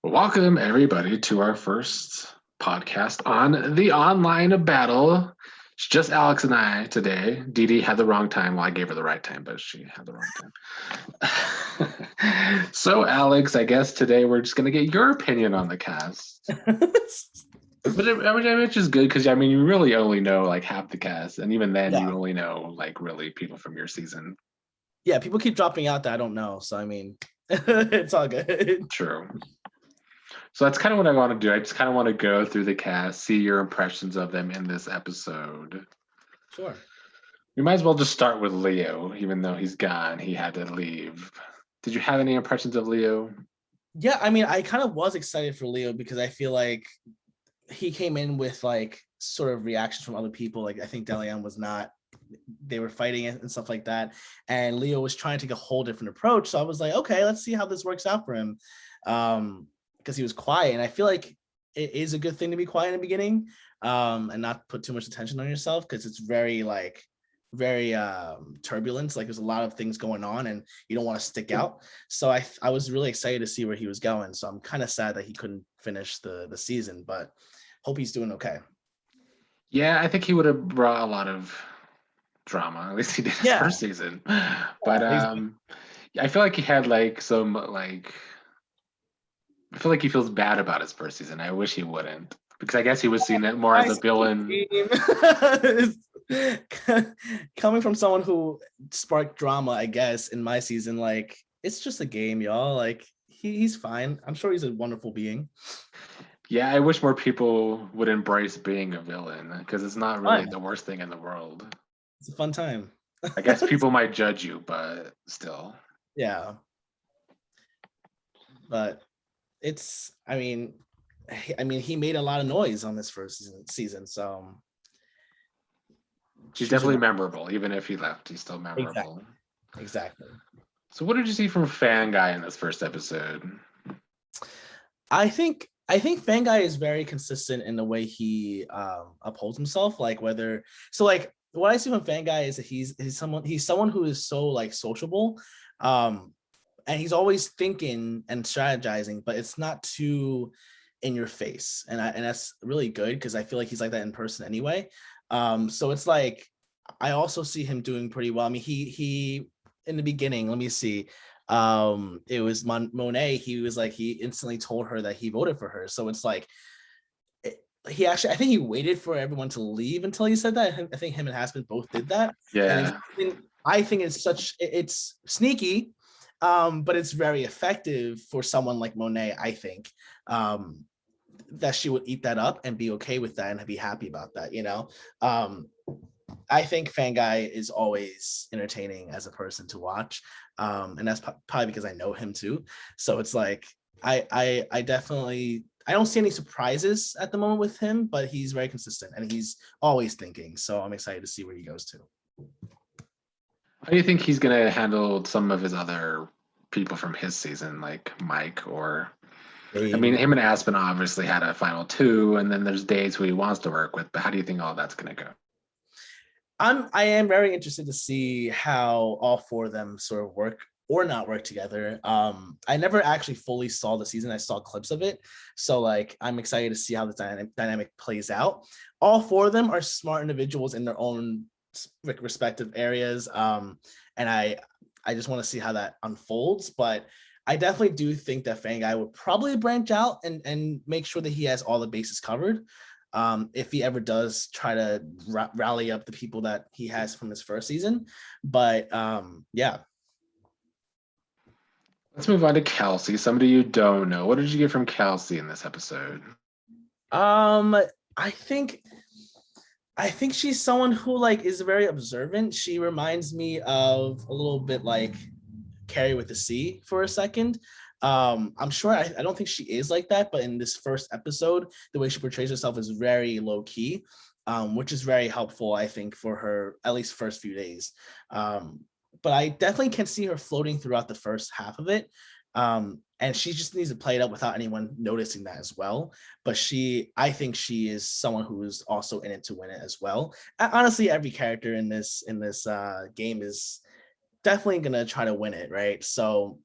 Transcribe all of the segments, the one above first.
Welcome, everybody, to our first podcast on the online battle. It's just Alex and I today. Dee Dee had the wrong time. Well, I gave her the right time, but she had the wrong time. So, Alex, I guess today we're just going to get your opinion on the cast. Which is good because, you really only know like half the cast. And even then, you only know like really people from your season. Yeah, people keep dropping out that I don't know. So, it's all good. True. So that's kind of what I want to do. I just kind of want to go through the cast, see your impressions of them in this episode. Sure. We might as well just start with Leo, even though he's gone. He had to leave. Did you have any impressions of Leo? Yeah, I kind of was excited for Leo because I feel like he came in with like sort of reactions from other people. Like I think Deleon was not. They were fighting and stuff like that. And Leo was trying to take a whole different approach. So I was like, okay, let's see how this works out for him. Because he was quiet. And I feel like it is a good thing to be quiet in the beginning and not put too much attention on yourself because it's very turbulent. Like there's a lot of things going on and you don't want to stick out. So I was really excited to see where he was going. So I'm kind of sad that he couldn't finish the season, but hope he's doing okay. Yeah, I think he would have brought a lot of drama. At least he did his first season. But I feel like he had like some like I feel like he feels bad about his first season. I wish he wouldn't. Because I guess he was seeing it more as a villain. Coming from someone who sparked drama, I guess, in my season, like it's just a game, y'all. Like he's fine. I'm sure he's a wonderful being. Yeah, I wish more people would embrace being a villain because it's not really the worst thing in the world. It's a fun time. I guess people might judge you, but still. Yeah. But it's, he made a lot of noise on this first season, so he's definitely memorable. Even if he left, he's still memorable. Exactly. So what did you see from Fan Guy in this first episode? I think Fan Guy is very consistent in the way he upholds himself. Like what I see from Fan Guy is that he's someone who is so like sociable. And he's always thinking and strategizing, but it's not too in your face. And that's really good because I feel like he's like that in person anyway. So it's like, I also see him doing pretty well. I mean, he in the beginning, let me see. It was Monet. He was like, he instantly told her that he voted for her. So it's like, I think he waited for everyone to leave until he said that. I think him and Haspin both did that. Yeah. And I think it's sneaky, but it's very effective for someone like Monet, I think, that she would eat that up and be okay with that and be happy about that, you know? I think Fan Guy is always entertaining as a person to watch. And that's probably because I know him too. So it's like, I definitely, I don't see any surprises at the moment with him, but he's very consistent and he's always thinking. So I'm excited to see where he goes to. How do you think he's going to handle some of his other people from his season, like Mike or... him and Aspen obviously had a final two, and then there's Days who he wants to work with, but how do you think all that's going to go? I am very interested to see how all four of them sort of work or not work together. I never actually fully saw the season. I saw clips of it. So like, I'm excited to see how the dynamic plays out. All four of them are smart individuals in their own respective areas. And I just want to see how that unfolds, but I definitely do think that Fan Guy would probably branch out and make sure that he has all the bases covered. If he ever does try to rally up the people that he has from his first season. But yeah. Let's move on to Kelsey, somebody you don't know. What did you get from Kelsey in this episode? I think she's someone who like is very observant. She reminds me of a little bit like Carrie with the C for a second. I'm sure I don't think she is like that, but in this first episode, the way she portrays herself is very low key, which is very helpful, I think, for her at least first few days. But I definitely can see her floating throughout the first half of it. And she just needs to play it up without anyone noticing that as well. But I think she is someone who is also in it to win it as well. Honestly, every character in this game is definitely gonna try to win it, right? So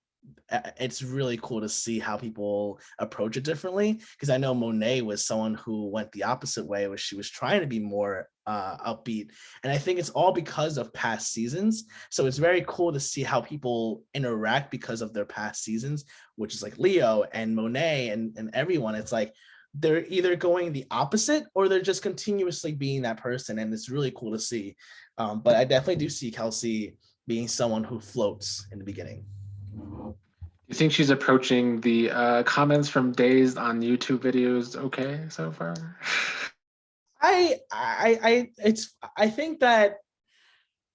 it's really cool to see how people approach it differently, because I know Monet was someone who went the opposite way, where she was trying to be more upbeat, and I think it's all because of past seasons. So it's very cool to see how people interact because of their past seasons, which is like Leo and Monet and everyone. It's like they're either going the opposite or they're just continuously being that person, and it's really cool to see. But I definitely do see Kelsey being someone who floats in the beginning. You think she's approaching the comments from Dazed on YouTube videos okay so far? I think that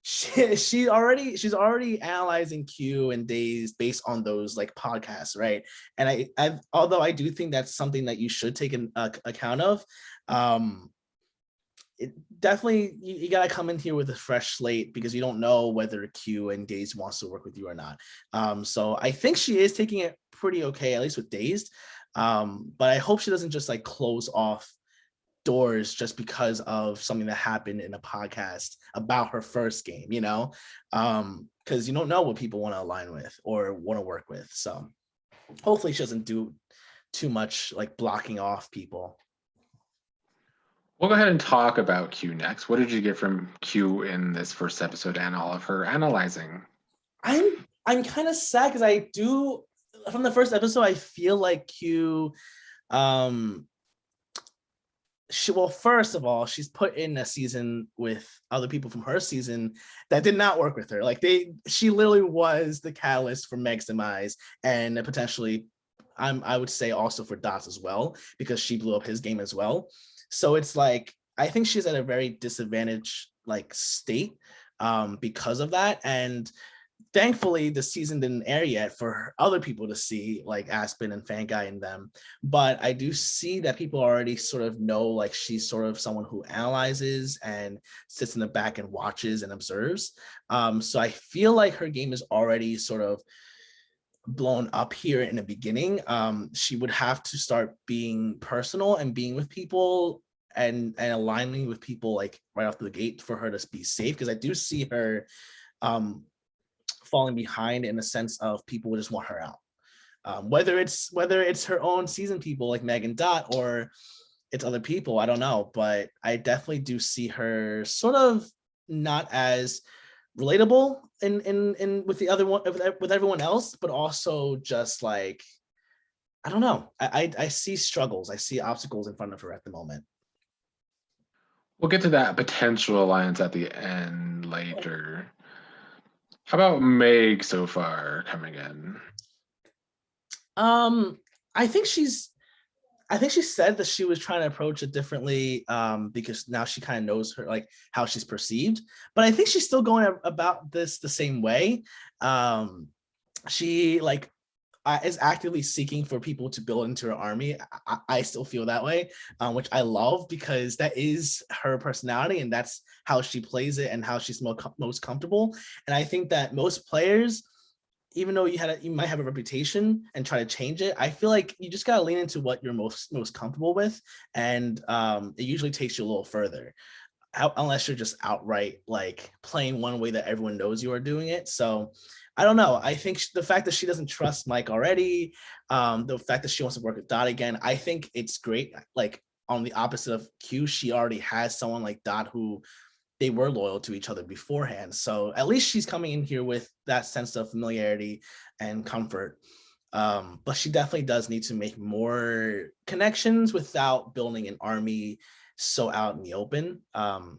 she's already analyzing Q and Days based on those like podcasts, right? And I although I do think that's something that you should take an account of, it definitely you got to come in here with a fresh slate, because you don't know whether Q and Days wants to work with you or not. So I think she is taking it pretty okay, at least with Dazed. But I hope she doesn't just like close off doors just because of something that happened in a podcast about her first game, because you don't know what people want to align with or want to work with. So hopefully she doesn't do too much like blocking off people. We'll go ahead and talk about Q next. What did you get from Q in this first episode and all of her analyzing? I'm kind of sad because I do, from the first episode, I feel like Q well, first of all, she's put in a season with other people from her season that did not work with her. Like she literally was the catalyst for Meg's demise, and potentially, I would say also for Dot's as well, because she blew up his game as well. So it's like I think she's at a very disadvantaged like state because of that, and thankfully the season didn't air yet for other people to see, like Aspen and Fanguy and them. But I do see that people already sort of know like she's sort of someone who analyzes and sits in the back and watches and observes. So I feel like her game is already sort of blown up here in the beginning. She would have to start being personal and being with people and aligning with people like right off the gate for her to be safe, because I do see her falling behind in the sense of people just want her out. Whether it's her own season people like Meg and Dot, or it's other people, I don't know. But I definitely do see her sort of not as relatable in with the other one, with everyone else, but also just like I don't know. I see struggles, I see obstacles in front of her at the moment. We'll get to that potential alliance at the end later. How about Meg so far coming in? I think she said that she was trying to approach it differently because now she kind of knows her like how she's perceived, but I think she's still going about this the same way. She like is actively seeking for people to build into her army. I still feel that way, which I love, because that is her personality and that's how she plays it and how she's most comfortable. And I think that most players, even though you might have a reputation and try to change it, I feel like you just gotta lean into what you're most comfortable with, and it usually takes you a little further. Unless you're just outright like playing one way that everyone knows you are doing it. So I don't know. I think the fact that she doesn't trust Mike already, the fact that she wants to work with Dot again, I think it's great. Like on the opposite of Q, she already has someone like Dot who they were loyal to each other beforehand. So at least she's coming in here with that sense of familiarity and comfort. But she definitely does need to make more connections without building an army so out in the open. And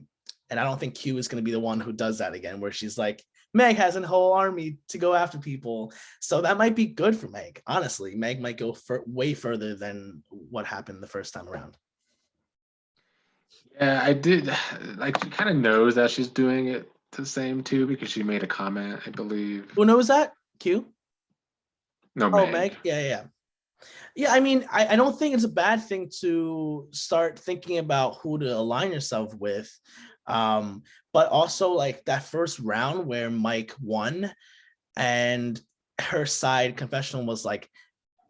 I don't think Q is going to be the one who does that again, where she's like, Meg has a whole army to go after people. So that might be good for Meg. Honestly, Meg might go way further than what happened the first time around. Yeah, I did. Like, she kind of knows that she's doing it the same too, because she made a comment, I believe. Who knows that? Q? No, Oh, Meg. Meg? Yeah. Yeah, I mean, I don't think it's a bad thing to start thinking about who to align yourself with. But also like that first round where Mike won and her side confessional was like,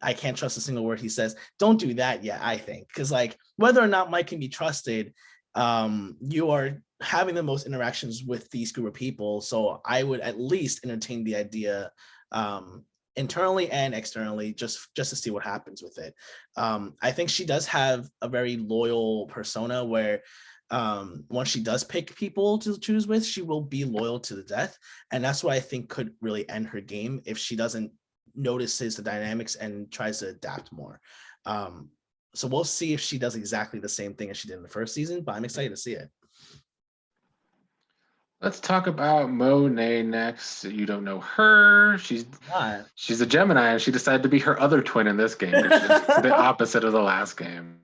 I can't trust a single word he says. Don't do that yet, I think. Because like whether or not Mike can be trusted, you are having the most interactions with these group of people. So I would at least entertain the idea internally and externally, just to see what happens with it. I think she does have a very loyal persona where once she does pick people to choose with, she will be loyal to the death. And that's what I think could really end her game if she doesn't notices the dynamics and tries to adapt more. So we'll see if she does exactly the same thing as she did in the first season, but I'm excited to see it. Let's talk about Monet next. You don't know her. She's a Gemini, and she decided to be her other twin in this game. The opposite of the last game.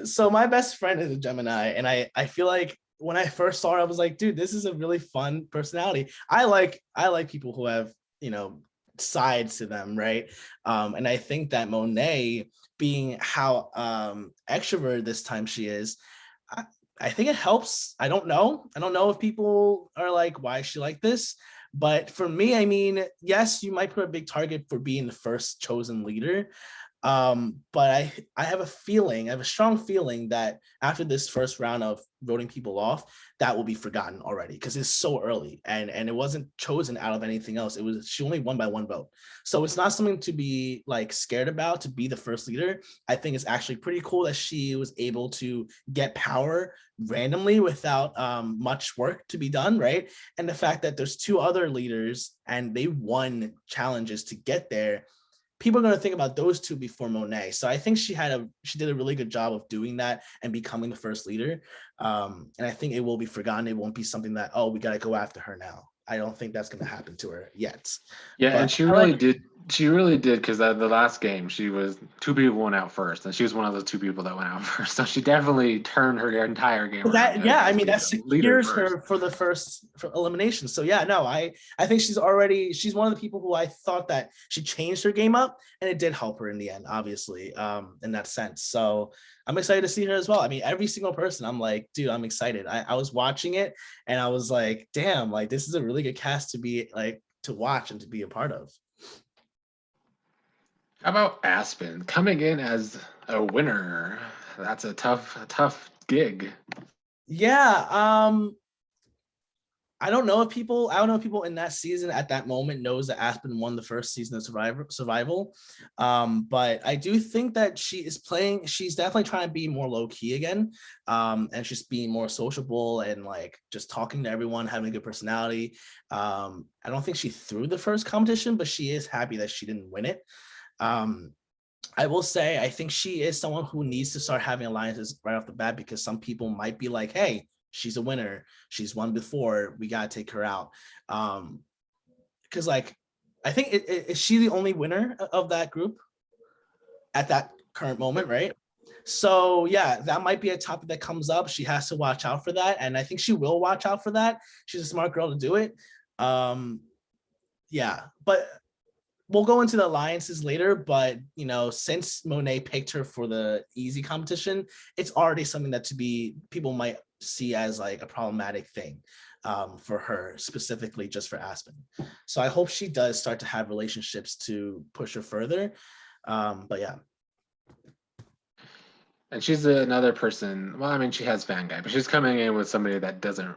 So my best friend is a Gemini, and I feel like when I first saw her, I was like, dude, this is a really fun personality. I like people who have, sides to them, right? And I think that Monet, being how extrovert this time she is, I think it helps. I don't know if people are like, why is she like this? But for me, I mean, yes, you might put a big target for being the first chosen leader. But I have a strong feeling that after this first round of voting people off, that will be forgotten already because it's so early and it wasn't chosen out of anything else. She only won by 1 vote. So it's not something to be like scared about to be the first leader. I think it's actually pretty cool that she was able to get power randomly without much work to be done, right? And the fact that there's 2 other leaders and they won challenges to get there, people are going to think about those 2 before Monet. So I think she did a really good job of doing that and becoming the first leader. And I think it will be forgotten. It won't be something that, we got to go after her now. I don't think that's going to happen to her yet. Yeah, but and she really did. She really did, because the last game, she was 2 people went out first, and she was one of those 2 people that went out first. So she definitely turned her entire game around. That secures her for the first elimination. So yeah, no, I think she's one of the people who I thought that she changed her game up, and it did help her in the end, obviously, in that sense. So I'm excited to see her as well. I mean, every single person, I'm like, dude, I'm excited. I was watching it, and I was like, damn, like this is a really good cast to be like to watch and to be a part of. How about Aspen coming in as a winner? That's a tough gig. Yeah. I don't know if people in that season at that moment knows that Aspen won the first season of Survival. But I do think that she's definitely trying to be more low key again. And she's being more sociable and like just talking to everyone, having a good personality. I don't think she threw the first competition, but she is happy that she didn't win it. I will say, I think she is someone who needs to start having alliances right off the bat, because some people might be like, hey, she's a winner. She's won before. We got to take her out. Because like, I think is she the only winner of that group at that current moment, right? So yeah, that might be a topic that comes up. She has to watch out for that. And I think she will watch out for that. She's a smart girl to do it. Yeah, but we'll go into the alliances later, but since Monet picked her for the easy competition, it's already something that people might see as like a problematic thing for her, specifically just for Aspen. So I hope she does start to have relationships to push her further. But yeah. And she's another person. Well, I mean, she has Fan Guy, but she's coming in with somebody that doesn't.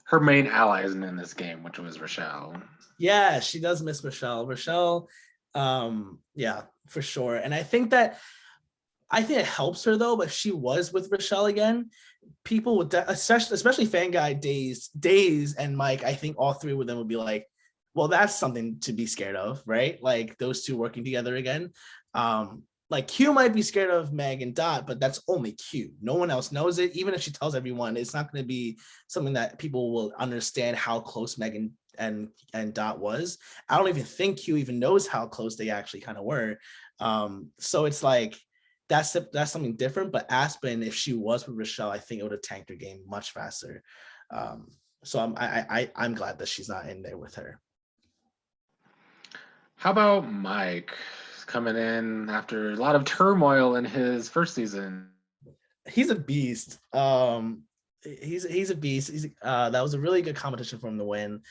Her main ally isn't in this game, which was Rochelle. Yeah, she does miss Rochelle. Yeah, for sure. And I think it helps her though, but if she was with Rochelle again, people would, especially Fan Guy, Days and Mike, I think all 3 of them would be like, well, that's something to be scared of, right? Like those 2 working together again. Like Q might be scared of Meg and Dot, but that's only Q. No one else knows it. Even if she tells everyone, it's not going to be something that people will understand how close Meg and Dot was. I don't even think Q even knows how close they actually kind of were. So it's like that's something different. But Aspen, if she was with Rochelle, I think it would have tanked her game much faster. So I'm glad that she's not in there with her. How about Mike coming in after a lot of turmoil in his first season? He's a beast. He's a beast. That was a really good competition for him to win.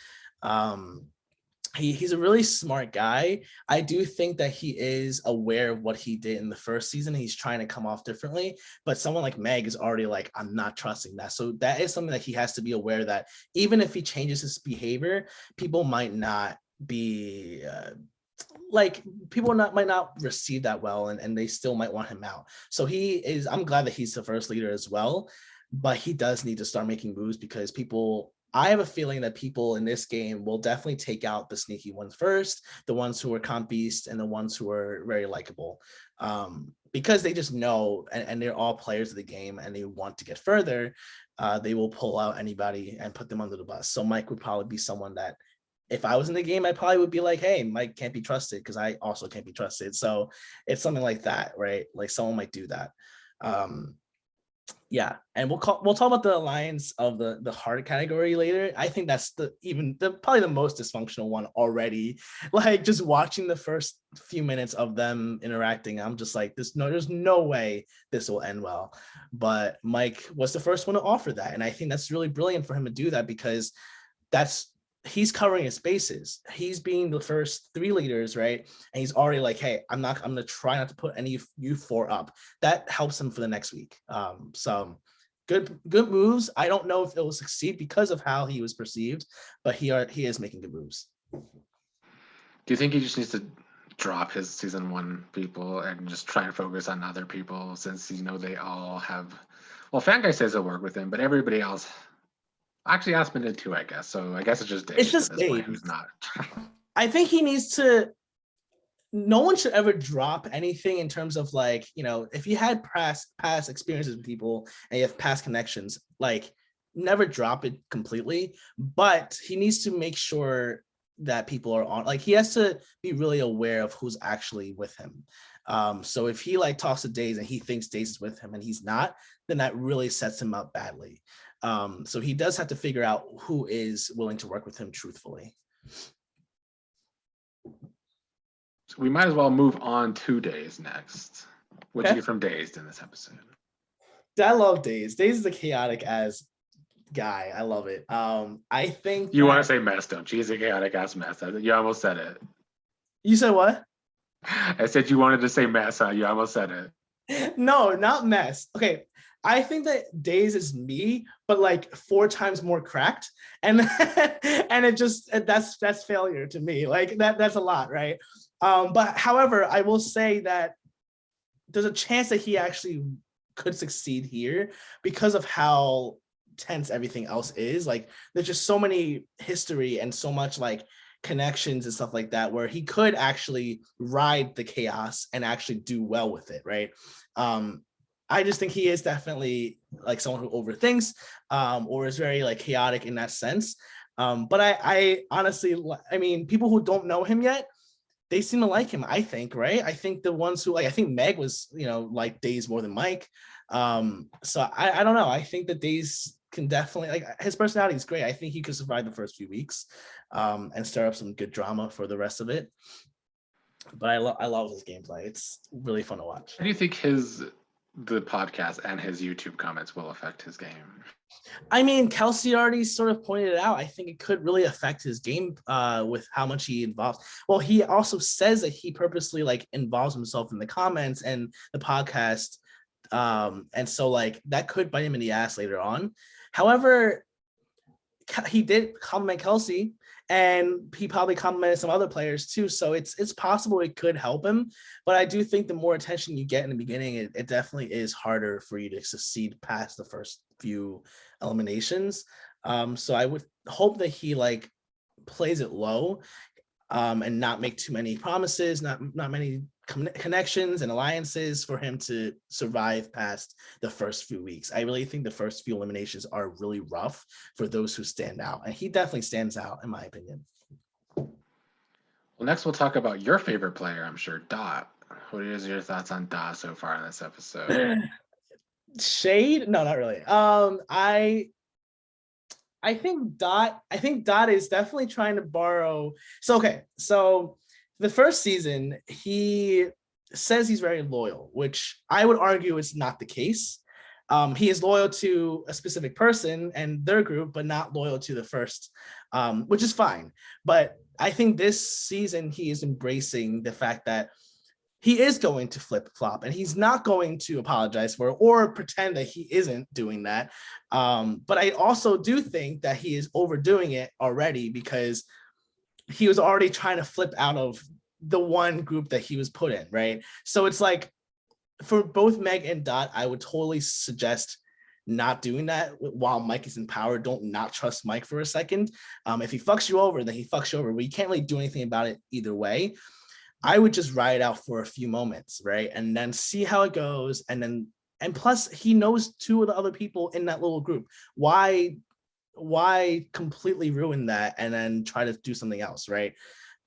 He's a really smart guy. I do think that he is aware of what he did in the first season. He's trying to come off differently, but someone like Meg is already like, I'm not trusting that. So that is something that he has to be aware that even if he changes his behavior, people might not be like people might not receive that well, and they still might want him out. So I'm glad that he's the first leader as well, but he does need to start making moves because I have a feeling that people in this game will definitely take out the sneaky ones first, the ones who are comp beast and the ones who are very likable, because they just know, and they're all players of the game and they want to get further. They will pull out anybody and put them under the bus. So Mike would probably be someone that, if I was in the game, I probably would be like, hey, Mike can't be trusted because I also can't be trusted. So it's something like that, right? Like someone might do that. Yeah, and we'll talk about the alliance of the hard category later. I think that's probably the most dysfunctional one already. Like just watching the first few minutes of them interacting, I'm just like, there's no way this will end well. But Mike was the first one to offer that, and I think that's really brilliant for him to do that because he's covering his bases. He's being the first 3 leaders, right? And he's already like, hey, I'm going to try not to put any of you 4 up. That helps him for the next week. So good moves. I don't know if it will succeed because of how he was perceived, but he is making good moves. Do you think he just needs to drop his season 1 people and just try and focus on other people, since they all have, well, Fanguy says he'll work with him, but everybody else actually Aspen did too, I guess. So I guess it's just Days. It's just Days. Who's not. I think he needs to. No one should ever drop anything in terms of like, if you had past experiences with people and you have past connections, like never drop it completely. But he needs to make sure that people are on. Like he has to be really aware of who's actually with him. So if he like talks to Days and he thinks Days is with him and he's not, then that really sets him up badly. So he does have to figure out who is willing to work with him truthfully. So we might as well move on to Days next. What do you get from Days in this episode? I love Days. Days is a chaotic ass guy. I love it. I think you want to say mess, don't you? He's a chaotic ass mess. You almost said it. You said what? I said you wanted to say mess. You almost said it. No, not mess. Okay. I think that Days is me, but like 4 times more cracked, and it just that's failure to me. Like that's a lot, right? But however, I will say that there's a chance that he actually could succeed here because of how tense everything else is. Like there's just so many history and so much like connections and stuff like that where he could actually ride the chaos and actually do well with it, right? I just think he is definitely like someone who overthinks or is very like chaotic in that sense. But I honestly, I mean, people who don't know him yet, they seem to like him, I think, right? I think the ones who I think Meg was, like Days more than Mike. So I don't know. I think that Days can definitely, like, his personality is great. I think he could survive the first few weeks and stir up some good drama for the rest of it. But I love his gameplay. It's really fun to watch. How do you think the podcast and his YouTube comments will affect his game? I mean, Kelsey already sort of pointed it out. I think it could really affect his game with how much he involves. Well, he also says that he purposely like involves himself in the comments and the podcast. And so like that could bite him in the ass later on. However, he did compliment Kelsey, and he probably complimented some other players too. So it's possible it could help him. But I do think the more attention you get in the beginning, it definitely is harder for you to succeed past the first few eliminations. So I would hope that he like plays it low and not make too many promises, not many connections and alliances for him to survive past the first few weeks. I really think the first few eliminations are really rough for those who stand out, and he definitely stands out in my opinion. Well, next we'll talk about your favorite player, I'm sure, Dot. What is your thoughts on Dot so far in this episode? Shade? No, not really. I think Dot is definitely trying to borrow. So the first season, he says he's very loyal, which I would argue is not the case. He is loyal to a specific person and their group, but not loyal to the first, which is fine. But I think this season, he is embracing the fact that he is going to flip-flop and he's not going to apologize for it or pretend that he isn't doing that. But I also do think that he is overdoing it already because he was already trying to flip out of the one group that he was put in, right? So it's like for both Meg and Dot, I would totally suggest not doing that while Mike is in power. Don't not trust Mike for a second. If he fucks you over, then he fucks you over. But you can't really do anything about it either way. I would just ride it out for a few moments, right? And then see how it goes. And plus he knows two of the other people in that little group. Why completely ruin that and then try to do something else, right?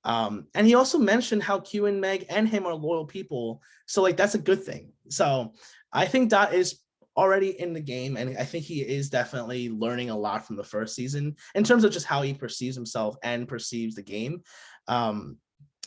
And he also mentioned how Q and Meg and him are loyal people. So like, that's a good thing. So I think Dot is already in the game. And I think he is definitely learning a lot from the first season in terms of just how he perceives himself and perceives the game.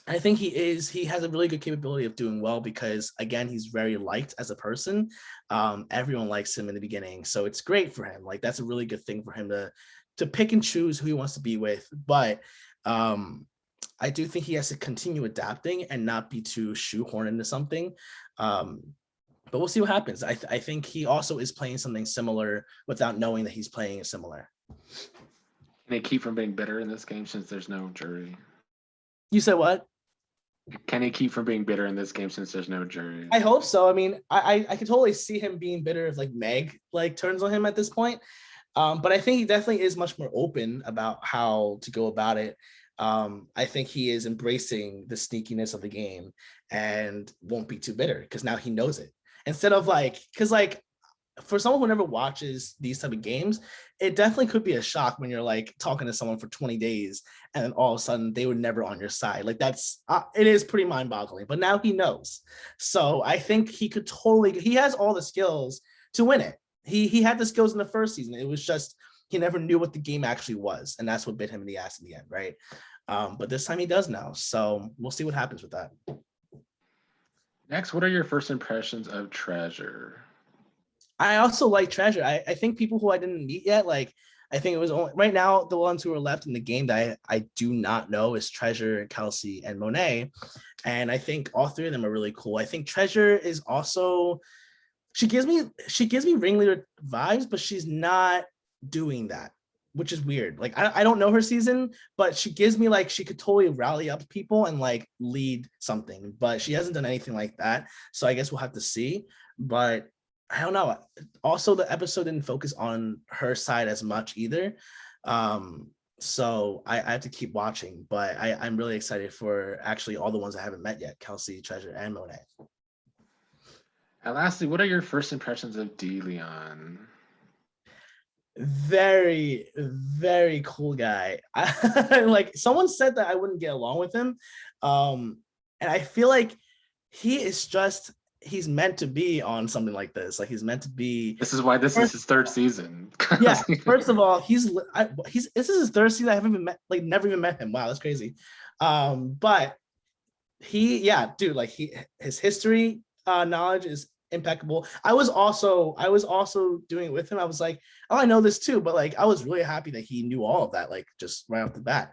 I think he has a really good capability of doing well because again, he's very liked as a person. Everyone likes him in the beginning. So it's great for him. Like that's a really good thing for him to pick and choose who he wants to be with. But I do think he has to continue adapting and not be too shoehorned into something. But we'll see what happens. I think he also is playing something similar without knowing that he's playing it similar. Can they keep from being bitter in this game since there's no jury? You said what? Can he keep from being bitter in this game since there's no jury? I hope so. I mean, I could totally see him being bitter if like Meg like turns on him at this point. But I think he definitely is much more open about how to go about it. I think he is embracing the sneakiness of the game and won't be too bitter because now he knows it. Instead of like, because like for someone who never watches these type of games, it definitely could be a shock when you're like talking to someone for 20 days and then all of a sudden they were never on your side. Like that's, it is pretty mind boggling, but now he knows. So I think he has all the skills to win it. He had the skills in the first season. It was just, he never knew what the game actually was. And that's what bit him in the ass in the end, right? But this time he does know. So we'll see what happens with that. Next, what are your first impressions of Treasure? I also like Treasure. I think people who I didn't meet yet, like I think it was only right now the ones who are left in the game that I do not know is Treasure, Kelsey, and Monet. And I think all three of them are really cool. I think Treasure is also, she gives me ringleader vibes, but she's not doing that, which is weird. Like I don't know her season, but she gives me like she could totally rally up people and like lead something, but she hasn't done anything like that. So I guess we'll have to see. But I don't know. Also, the episode didn't focus on her side as much either. So I have to keep watching, but I'm really excited for actually all the ones I haven't met yet, Kelsey, Treasure, and Monet. And lastly, what are your first impressions of Deleon? Very, very cool guy. Like someone said that I wouldn't get along with him. And I feel like he's meant to be on something like this. Like he's meant to be. This is why this is his third season. Yeah. First of all, this is his third season. I haven't even never even met him. Wow, that's crazy. But dude, like his history knowledge is impeccable. I was also doing it with him. I was like, oh, I know this too, but like I was really happy that he knew all of that, like just right off the bat.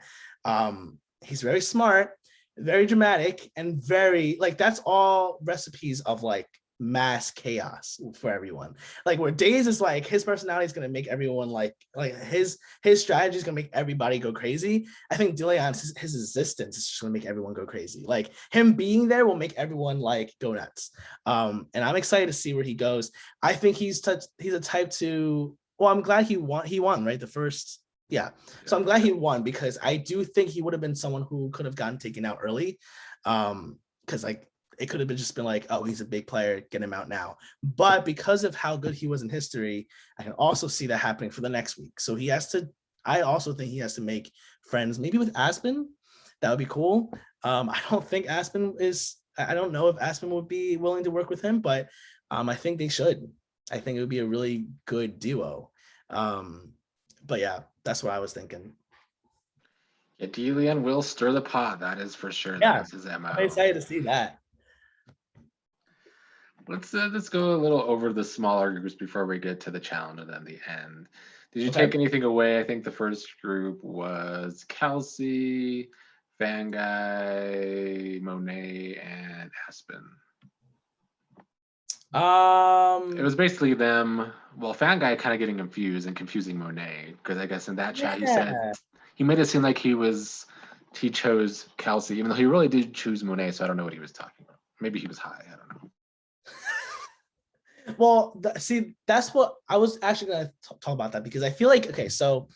He's very smart, very dramatic, and very like that's all recipes of like mass chaos for everyone. Like where Days is like his personality is gonna make everyone like his strategy is gonna make everybody go crazy. I think Deleon's his existence is just gonna make everyone go crazy. Like him being there will make everyone like go nuts. And I'm excited to see where he goes. I think he's a type to. Well, I'm glad he won right the first. Yeah. So I'm glad he won because I do think he would have been someone who could have gotten taken out early. Because like it could have just been like, oh, he's a big player, get him out now. But because of how good he was in history, I can also see that happening for the next week. So I also think he has to make friends, maybe with Aspen. That would be cool. I don't know if Aspen would be willing to work with him, but I think they should. I think it would be a really good duo. But yeah, that's what I was thinking. Yeah, Deleon will stir the pot. That is for sure. Yeah, that's his MO. I'm excited to see that. Let's go a little over the smaller groups before we get to the challenge and then the end. Did you take anything away? I think the first group was Kelsey, Fan Guy, Monet, and Aspen. It was basically them. Well, Fan Guy kind of getting confused and confusing Monet because I guess in that chat he said he made it seem like he was he chose Kelsey, even though he really did choose Monet. So I don't know what he was talking about. Maybe he was high. I don't know. Well, see, that's what I was actually going to talk about that, because I feel like, okay, so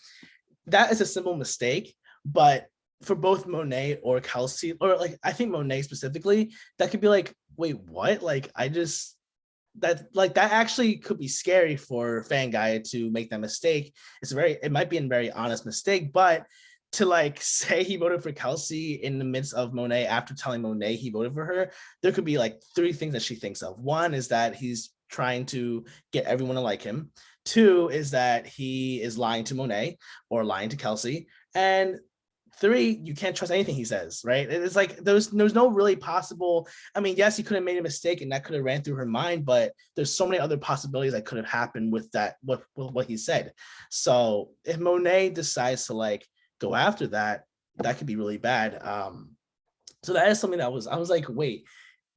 that is a simple mistake, but for both Monet or Kelsey, or like I think Monet specifically, that could be like, wait, what? Like that actually could be scary for Fan Guy to make that mistake. It might be a very honest mistake, but to like say he voted for Kelsey in the midst of Monet after telling Monet he voted for her, there could be like three things that she thinks of. One is that he's trying to get everyone to like him. Two is that he is lying to Monet or lying to Kelsey. And three, you can't trust anything he says, right? It's like there's no really possible. I mean, yes, he could have made a mistake and that could have ran through her mind, but there's so many other possibilities that could have happened with that, what he said. So if Monet decides to like go after that, that could be really bad. So that is something that I was like, wait,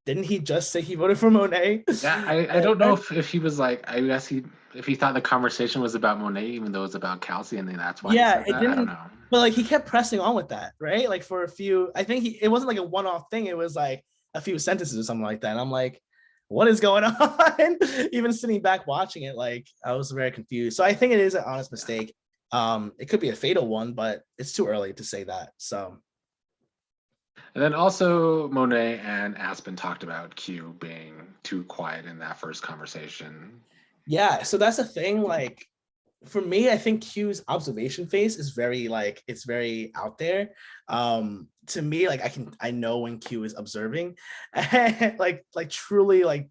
didn't he just say he voted for Monet? Yeah, I don't know if he was like, I guess if he thought the conversation was about Monet, even though it's about Kelsey, and then that's why he Yeah, said it that. I don't didn't. know. But like he kept pressing on with that, right? Like for a few, I think it wasn't like a one-off thing. It was like a few sentences or something like that. And I'm like, what is going on? Even sitting back watching it, like I was very confused. So I think it is an honest mistake. It could be a fatal one, but it's too early to say that. So And then also Monet and Aspen talked about Q being too quiet in that first conversation. yeah, so that's the thing. Like for me, I think Q's observation phase is very like it's very out there. To me, like I know when Q is observing, like truly like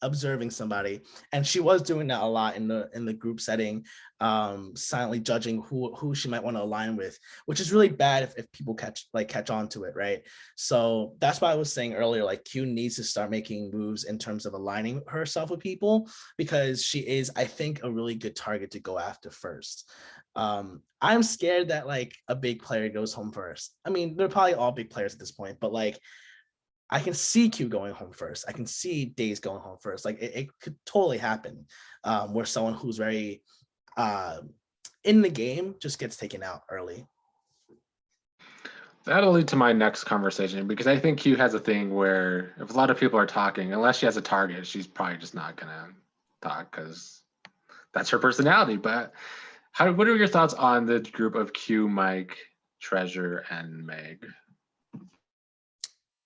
observing somebody, and she was doing that a lot in the group setting, silently judging who she might want to align with, which is really bad if people catch on to it, right? So that's why I was saying earlier, like Q needs to start making moves in terms of aligning herself with people, because she is, I think, a really good target to go after first. I'm scared that like a big player goes home first. I mean, they're probably all big players at this point, but like I can see Q going home first. I can see Days going home first. Like it could totally happen, where someone who's very uh, in the game just gets taken out early. That'll lead to my next conversation, because I think Q has a thing where if a lot of people are talking, unless she has a target, she's probably just not gonna talk because that's her personality. But what are your thoughts on the group of Q, Mike, Treasure, and Meg?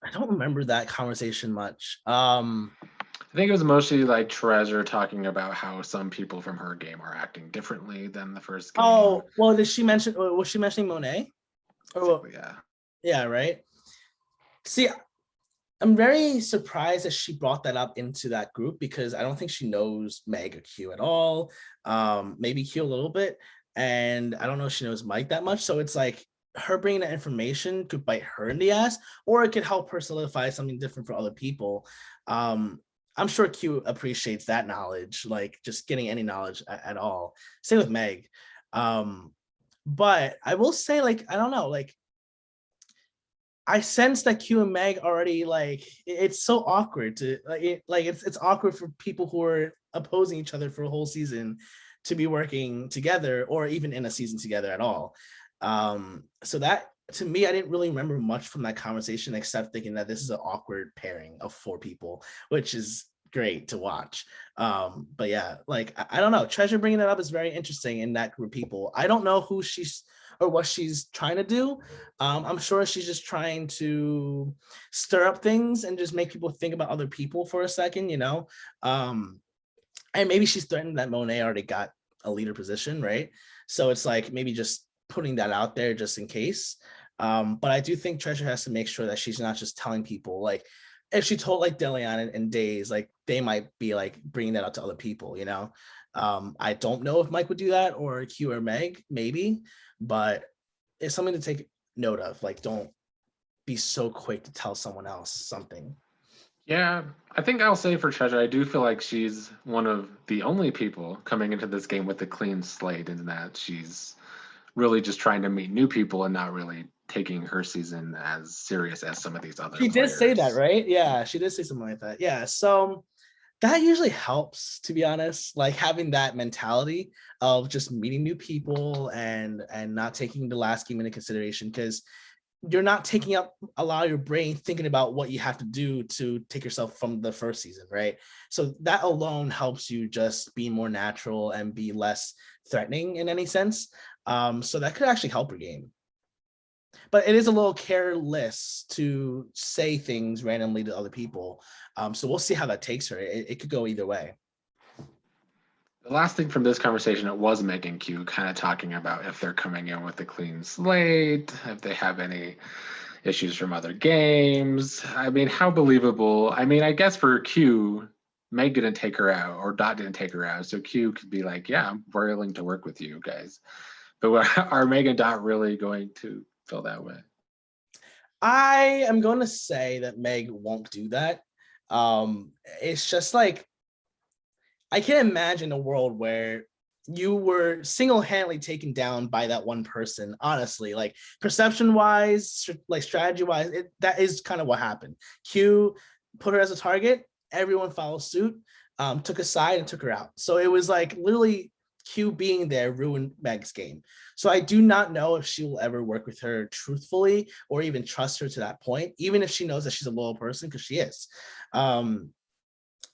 I don't remember that conversation much. I think it was mostly like Treasure talking about how some people from her game are acting differently than the first game. Oh, well, did she mention? Was she mentioning Monet? Basically, yeah. Yeah, right. See, I'm very surprised that she brought that up into that group, because I don't think she knows Meg or Q at all. Maybe Q a little bit, and I don't know if she knows Mike that much. So it's like her bringing that information could bite her in the ass, or it could help her solidify something different for other people. I'm sure Q appreciates that knowledge, like just getting any knowledge at all. Same with Meg. But I will say, like, I don't know, like I sense that Q and Meg already like it's so awkward to like it's awkward for people who are opposing each other for a whole season to be working together, or even in a season together at all. So that, to me, I didn't really remember much from that conversation except thinking that this is an awkward pairing of four people, which is great to watch. But yeah, like I don't know. Treasure bringing that up is very interesting in that group of people. I don't know who she's or what she's trying to do. I'm sure she's just trying to stir up things and just make people think about other people for a second, you know? And maybe she's threatened that Monet already got a leader position, right? So it's like maybe just putting that out there just in case. But I do think Treasure has to make sure that she's not just telling people, like, if she told like Deleon and Days, like they might be like bringing that out to other people, you know? I don't know if Mike would do that, or Q or Meg, maybe, but it's something to take note of. Like, don't be so quick to tell someone else something. Yeah, I think I'll say for Treasure, I do feel like she's one of the only people coming into this game with a clean slate, in that she's really just trying to meet new people and not really taking her season as serious as some of these other She did players. say that, right? Yeah, she did say something like that. Yeah, so that usually helps, to be honest, like having that mentality of just meeting new people and not taking the last game into consideration, because you're not taking up a lot of your brain thinking about what you have to do to take yourself from the first season, right? So that alone helps you just be more natural and be less threatening in any sense. So that could actually help your game. But it is a little careless to say things randomly to other people. So we'll see how that takes her. It could go either way. The last thing from this conversation, it was Meg and Q kind of talking about if they're coming in with a clean slate, if they have any issues from other games. I mean, how believable? I mean, I guess for Q, Meg didn't take her out, or Dot didn't take her out, so Q could be like, "Yeah, I'm willing to work with you guys." But are Meg and Dot really going to feel that way? I am going to say that Meg won't do that. It's just like, I can't imagine a world where you were single-handedly taken down by that one person. Honestly, like perception wise, like strategy wise, that is kind of what happened. Q put her as a target, everyone followed suit, took a side and took her out. So it was like literally Q being there ruined Meg's game. So I do not know if she will ever work with her truthfully or even trust her to that point, even if she knows that she's a loyal person, because she is.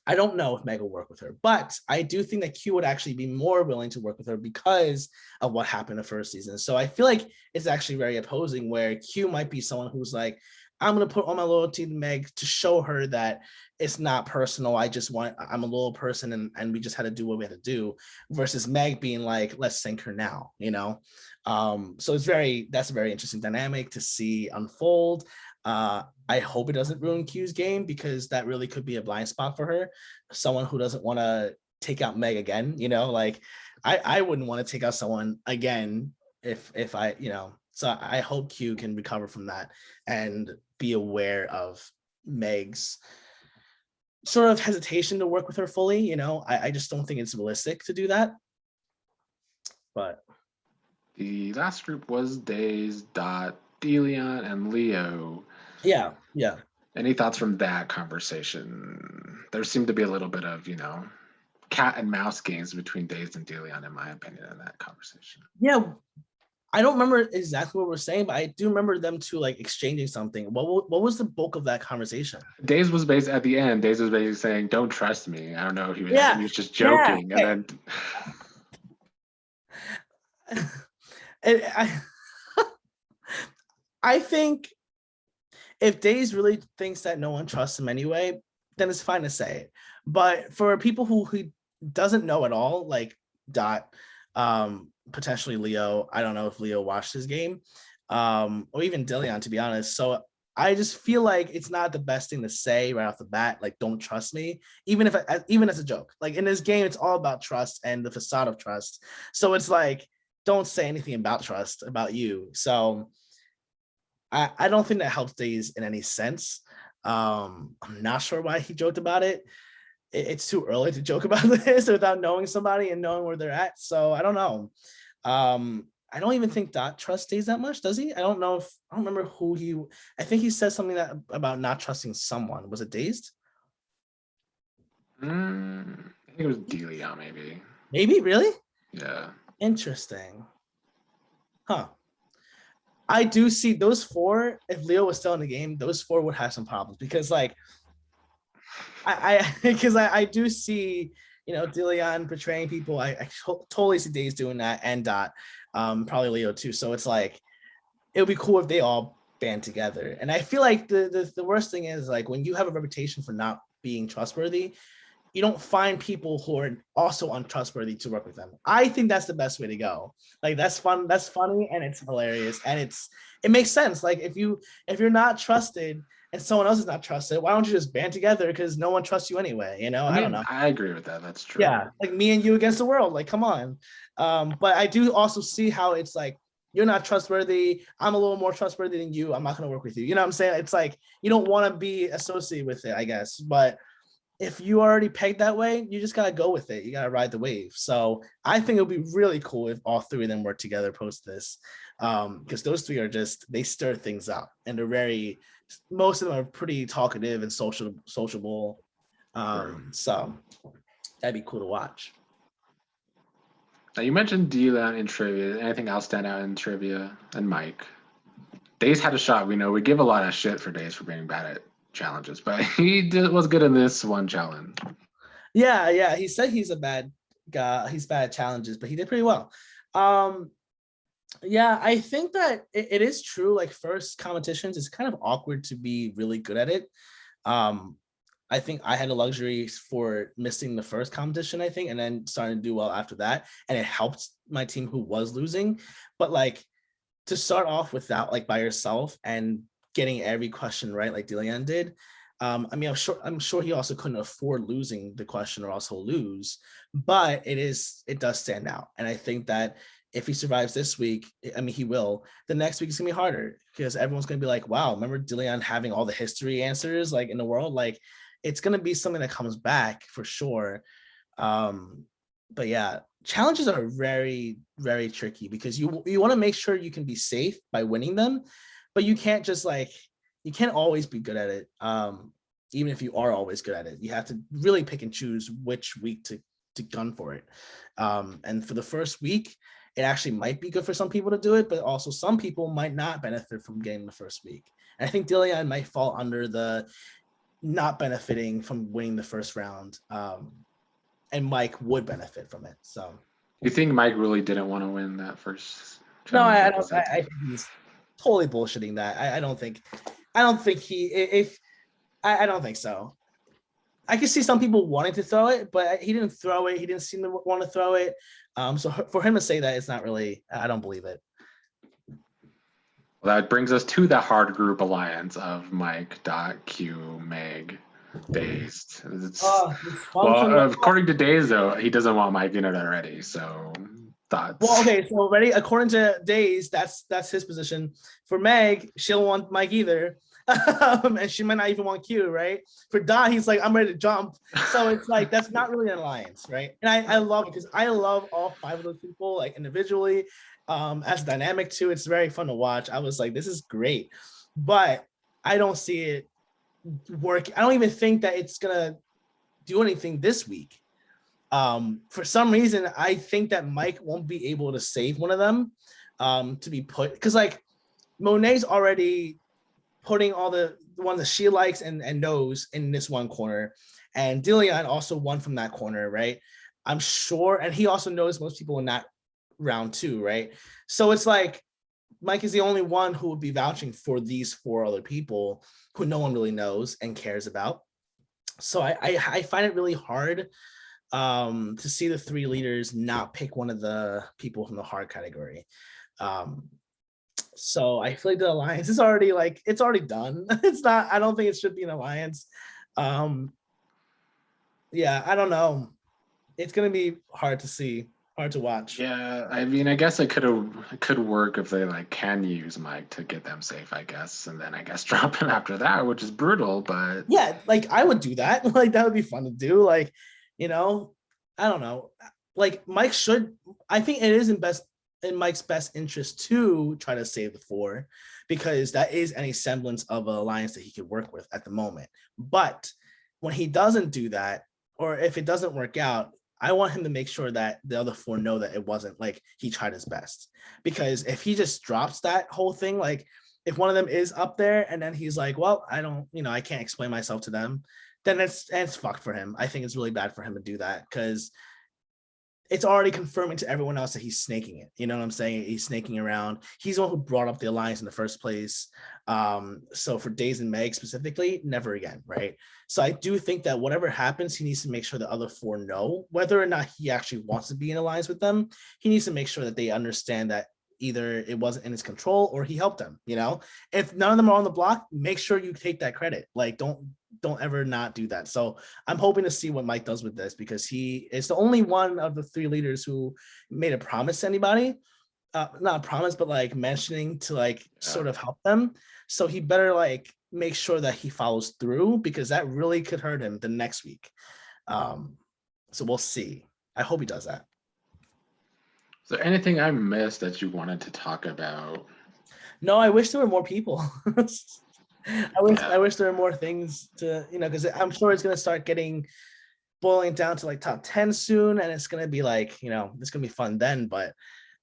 I don't know if Meg will work with her, but I do think that Q would actually be more willing to work with her because of what happened the first season. So I feel like it's actually very opposing, where Q might be someone who's like, I'm going to put all my loyalty to Meg to show her that it's not personal. I'm a loyal person and we just had to do what we had to do, versus Meg being like, let's sink her now, you know? So that's a very interesting dynamic to see unfold. I hope it doesn't ruin Q's game, because that really could be a blind spot for her. Someone who doesn't want to take out Meg again, you know, like I wouldn't want to take out someone again if I, you know, so I hope Q can recover from that and be aware of Meg's sort of hesitation to work with her fully. You know, I just don't think it's realistic to do that. But the last group was Days, Dot, Deleon, and Leo. Yeah. Any thoughts from that conversation? There seemed to be a little bit of, cat and mouse games between Days and Deleon, in my opinion, in that conversation. Yeah. I don't remember exactly what we're saying, but I do remember them two like exchanging something. What was the bulk of that conversation? Days was basically at the end. Days was basically saying, "Don't trust me." I don't know. He was just joking, yeah. and then I think if Days really thinks that no one trusts him anyway, then it's fine to say it. But for people who doesn't know at all, like Dot, potentially Leo, I don't know if Leo watched his game, or even Deleon, to be honest. So I just feel like it's not the best thing to say right off the bat, like don't trust me, even as a joke. Like in this game, it's all about trust and the facade of trust. So it's like, don't say anything about trust about you. So I don't think that helps Days in any sense. I'm not sure why he joked about it. It's too early to joke about this without knowing somebody and knowing where they're at. So I don't know. I don't even think Dot trusts Days that much, does he? I don't remember who he. I think he said something about not trusting someone. Was it Dazed? I think it was Deleon, maybe. Maybe, really? Yeah. Interesting. Huh. I do see those four. If Leo was still in the game, those four would have some problems, because like I do see, Deleon betraying people. I totally see Days doing that, and Dot, probably Leo too. So it's like, it would be cool if they all band together. And I feel like the worst thing is, like, when you have a reputation for not being trustworthy, you don't find people who are also untrustworthy to work with them. I think that's the best way to go. Like, that's fun, that's funny, and it's hilarious, and it makes sense. Like, if you're not trusted and someone else is not trusted, why don't you just band together? Because no one trusts you anyway. I don't know. I agree with that. That's true. Yeah, like me and you against the world. Like, come on. But I do also see how it's like, you're not trustworthy. I'm a little more trustworthy than you. I'm not going to work with you. You know what I'm saying? It's like, you don't want to be associated with it, I guess. But if you already pegged that way, you just got to go with it. You got to ride the wave. So I think it would be really cool if all three of them work together post this, because those three they stir things up, and most of them are pretty talkative and sociable. So that'd be cool to watch. Now, you mentioned Deleon in trivia. Anything else stand out in trivia? And Mike? Days had a shot. We give a lot of shit for Days for being bad at challenges, but was good in this one challenge. Yeah. He said he's a bad guy. He's bad at challenges, but he did pretty well. Yeah, I think that it is true. Like first competitions, it's kind of awkward to be really good at it. Um, I think I had a luxury for missing the first competition, I think, and then starting to do well after that. And it helped my team who was losing. But like to start off without like by yourself and getting every question right, like Deleon did. I mean, I'm sure he also couldn't afford losing the question or also lose, but it does stand out. And I think that if he survives this week, I mean, he will. The next week is gonna be harder because everyone's gonna be like, "Wow, remember Deleon having all the history answers like in the world?" Like, it's gonna be something that comes back for sure. But yeah, challenges are very, very tricky because you want to make sure you can be safe by winning them, but you can't just like you can't always be good at it. Even if you are always good at it, you have to really pick and choose which week to gun for it. And for the first week, it actually might be good for some people to do it, but also some people might not benefit from getting the first week. And I think Deleon might fall under the not benefiting from winning the first round. And Mike would benefit from it. So you think Mike really didn't want to win that first no, challenge? I don't. I think he's totally bullshitting that. I don't think he. If I don't think so. I could see some people wanting to throw it, but he didn't throw it. He didn't seem to want to throw it. So for him to say that, it's not really. I don't believe it. Well, that brings us to the hard group alliance of Mike, Dot, Q, Meg, Dazed. Well, according to Days, though, he doesn't want Mike in it already. So thoughts. Well, okay, so already according to Days, that's his position. For Meg, she'll want Mike either. And she might not even want Q, right? For Dot, he's like, I'm ready to jump. So it's like that's not really an alliance, right? And I love it because I love all five of those people, like individually. As dynamic too, it's very fun to watch. I was like, this is great, but I don't see it work. I don't even think that it's gonna do anything this week. For some reason, I think that Mike won't be able to save one of them to be put because like Monet's already putting all the ones that she likes and knows in this one corner, and Deleon also won from that corner, right? I'm sure, and he also knows most people in that round too, right? So it's like Mike is the only one who would be vouching for these four other people who no one really knows and cares about. So I find it really hard to see the three leaders not pick one of the people from the hard category. So I feel like the alliance is already like it's already done. It's not. I don't think it should be an alliance. Yeah, I don't know. It's gonna be hard to see, hard to watch. Yeah, I mean, I guess it could work if they like can use Mike to get them safe, I guess, and then I guess drop him after that, which is brutal. But yeah, like I would do that. Like that would be fun to do. Like, you know, I don't know. Like Mike should. I think it is in Mike's best interest to try to save the four because that is any semblance of an alliance that he could work with at the moment. But when he doesn't do that, or if it doesn't work out, I want him to make sure that the other four know that it wasn't like he tried his best. Because if he just drops that whole thing, like if one of them is up there and then he's like, well, I don't, I can't explain myself to them, then it's fucked for him. I think it's really bad for him to do that because it's already confirming to everyone else that he's snaking it. You know what I'm saying? He's snaking around. He's the one who brought up the alliance in the first place. So for Days and Meg specifically, never again, right? So I do think that whatever happens, he needs to make sure the other four know whether or not he actually wants to be in alliance with them. He needs to make sure that they understand that either it wasn't in his control or he helped them. If none of them are on the block, make sure you take that credit. Like don't ever not do that. So I'm hoping to see what Mike does with this because he is the only one of the three leaders who made a promise to anybody. Not a promise, but like mentioning to like sort of help them. So he better like make sure that he follows through because that really could hurt him the next week. So we'll see. I hope he does that. Is there anything I missed that you wanted to talk about? No, I wish there were more people. I wish there were more things to, because I'm sure it's going to start boiling down to like top 10 soon. And it's going to be like, it's going to be fun then. But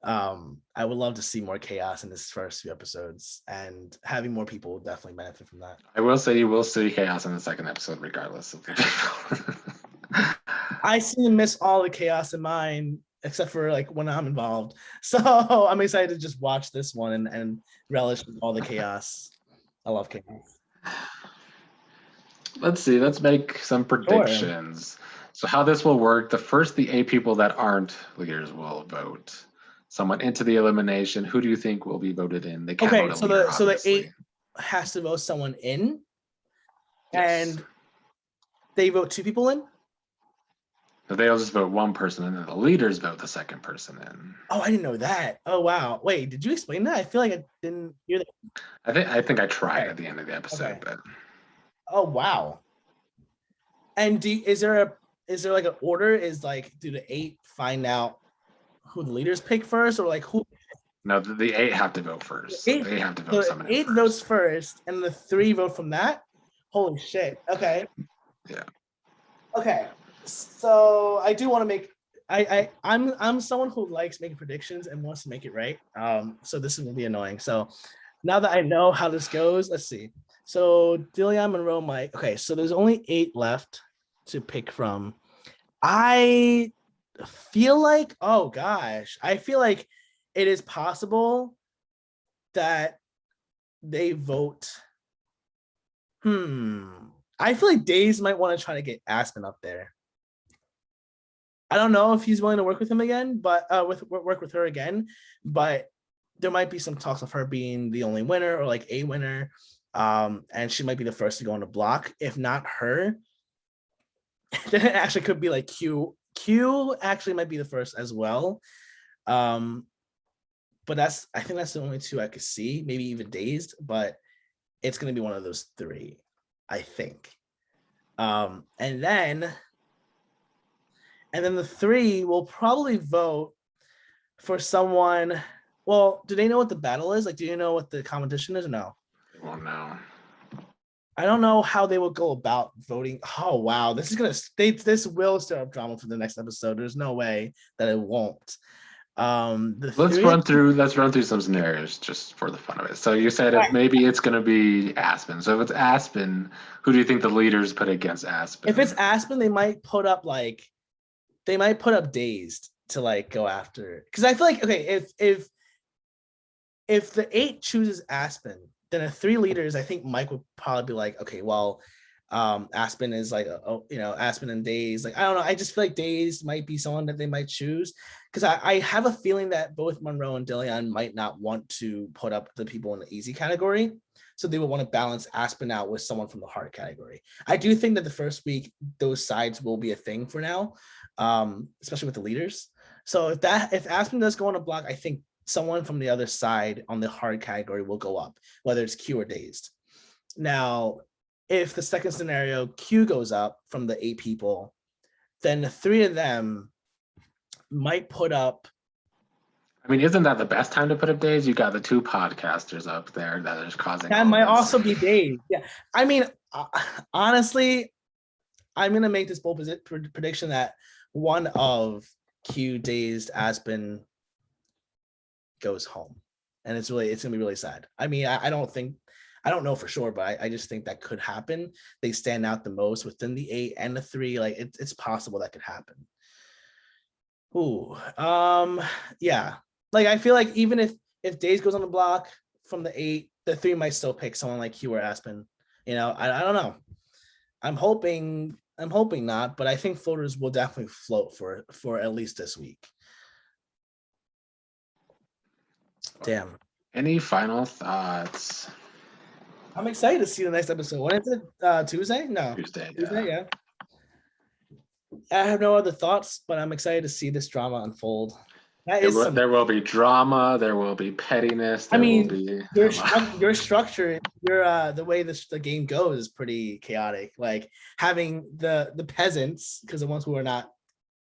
I would love to see more chaos in this first few episodes, and having more people will definitely benefit from that. I will say you will see chaos in the second episode, regardless of the people. I seem to miss all the chaos in mine, except for like when I'm involved. So I'm excited to just watch this one and relish all the chaos. I love chaos. Let's see. Let's make some predictions. Sure. So how this will work, the 8 people that aren't leaders will vote someone into the elimination. Who do you think will be voted in? They can't vote a leader, so the 8 has to vote someone in, yes. And they vote 2 people in? So they'll just vote one person and then the leaders vote the second person in. Oh, I didn't know that. Oh, wow. Wait, did you explain that? I feel like I didn't hear that. I think I tried at the end of the episode, but oh, wow. And is there like an order? Is like, do the 8 find out who the leaders pick first, or like who? No, the 8 have to vote first. So they have to vote someone. 8 votes first, and the 3 vote from that. Holy shit! Okay. Yeah. Okay. So I do want to make. I'm someone who likes making predictions and wants to make it right. So this is gonna be annoying. So now that I know how this goes, let's see. So Deleon, Monroe, Mike. Okay, so there's only 8 left to pick from. I feel like, oh gosh, I feel like it is possible that they vote. I feel like Days might want to try to get Aspen up there. I don't know if he's willing to work with him again, but work with her again. But there might be some talks of her being the only winner or like a winner. And she might be the first to go on the block. If not her, then it actually could be like Q. Q actually might be the first as well. But I think that's the only 2 I could see, maybe even Dazed, but it's going to be one of those 3, I think. And then the 3 will probably vote for someone. Well, do they know what the battle is? Like, do you know what the competition is or no? They won't know. I don't know how they will go about voting. Oh, wow. This will stir up drama for the next episode. There's no way that it won't. Let's run through some scenarios just for the fun of it. So you said if maybe it's going to be Aspen. So if it's Aspen, who do you think the leaders put against Aspen? If it's Aspen, they might put up Dazed to like go after. Because I feel like, okay, if the 8 chooses Aspen, then the 3 leaders, I think Mike would probably be like, okay, well, Aspen is like, Aspen and Days. Like, I don't know. I just feel like Days might be someone that they might choose, because I have a feeling that both Monroe and Deleon might not want to put up the people in the easy category. So they would want to balance Aspen out with someone from the hard category. I do think that the first week, those sides will be a thing for now, especially with the leaders. So if Aspen does go on a block, I think someone from the other side on the hard category will go up, whether it's Q or Dazed. Now, if the second scenario, Q goes up from the 8 people, then the 3 of them might put up. I mean, isn't that the best time to put up Days? You got the 2 podcasters up there that is causing. That might also be Days. Yeah. I mean, honestly, I'm going to make this bold prediction that one of Q, Dazed, Aspen goes home. And it's going to be really sad. I mean, I don't know for sure, but I just think that could happen. They stand out the most within the 8 and the 3. Like it's possible that could happen. Ooh, yeah. Like I feel like even if Days goes on the block from the 8, the 3 might still pick someone like Q or Aspen. I don't know. I'm hoping not, but I think floaters will definitely float for at least this week. Damn. Any final thoughts? I'm excited to see the next episode. When is it? Tuesday? No. Tuesday, yeah. I have no other thoughts, but I'm excited to see this drama unfold. There will be drama. There will be pettiness. Your structure, the way the game goes is pretty chaotic. Like having the peasants, because the ones who are not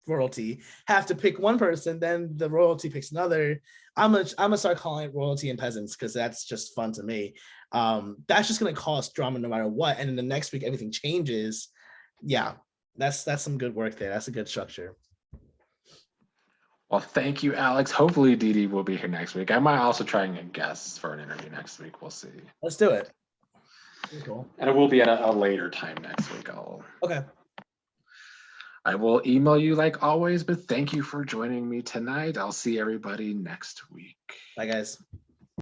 royalty, have to pick one person, then the royalty picks another. I'm gonna start calling it royalty and peasants because that's just fun to me. That's just gonna cause drama no matter what. And then the next week everything changes. Yeah, that's some good work there. That's a good structure. Well, thank you, Alex. Hopefully Dee Dee will be here next week. I might also try and get guests for an interview next week. We'll see. Let's do it. Cool. And it will be at a later time next week. Okay. I will email you like always, but thank you for joining me tonight. I'll see everybody next week. Bye, guys.